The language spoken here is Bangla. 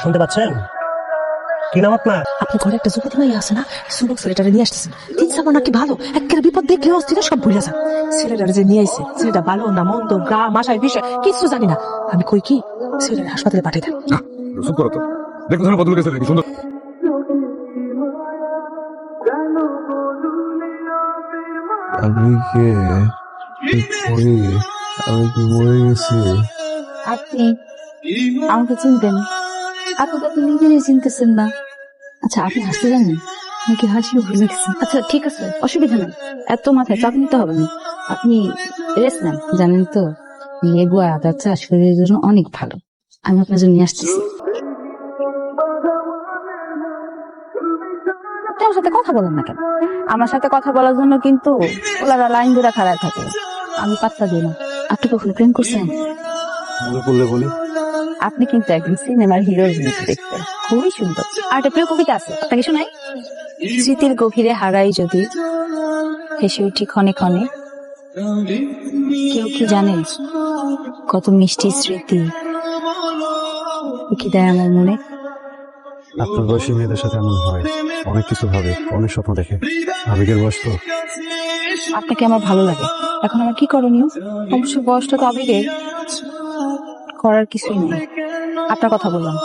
শুনতে পাচ্ছেন? কি নাম আপনার? আপনার ঘরে একটা যুবতী মাইয়া আছে না, যুবক ছেলেটারে নিয়ে আসতেছেন। তিন চার নাকি ভালো, একের বিপদ দেখলে অস্থির সব ভুলে যান। ছেলেটারে যে নিয়ে আইছে, ছেলেটা ভালো না মন্দ, গা মাসায় বিষয় কিছু জানি না। আমি কই কি ছেলেটারে হাসপাতালে পাঠিয়ে দেন। চুপ করো তো, দেখো তোমার বদল গেছে নাকি সুন্দর। আমি কে? করি? আমি কি মরে গেছি? আপনি আমাকে চিনতেন, আপনি তো আপনি নিজেরই চিনতেছেন না। আচ্ছা, আপনি হাসতে জানেন নাকি হাসিও ভুলে গেছেন? আচ্ছা ঠিক আছে, অসুবিধা নেই, এত মাথায় চাপ নিতে হবে না। আপনি রেস্ট নেন। জানেন তো লেবু আর আদার চা শরীরের জন্য অনেক ভালো। আমি আপনার জন্য নিয়ে আসতেছি। আপনি আমার সাথে কথা বলেন না কেন? আমার সাথে কথা বলার জন্য কিন্তু ওনারা লাইন ধরে খাড়ায় থাকে, আমি পাত্তা দিই না। আপনি কখনো প্রেম করছেন? মনে পড়লে বলি। আপনি কিন্তু একজন সিনেমার হিরোর মতো দেখতে, খুবই সুন্দর। আর একটা প্রিয় কবিতা আছে, আপনাকে শোনাই। স্মৃতির গভীরে হারাই যদি, হেসে উঠি ক্ষণে ক্ষণে। কেউ কি জানেন কত মিষ্টি স্মৃতি কি দেয় আমার মনে? আপনার বয়সী মেয়েদের সাথে এমন হয়, অনেক কিছু ভাবে, অনেক স্বপ্ন দেখে। আবেগের বয়স তো। আপনাকে আমার ভালো লাগে, এখন আমার কি করণীয়? অবশ্য বয়সটা তো আবেগের, করার কিছুই নেই। আপনার কথা বললাম।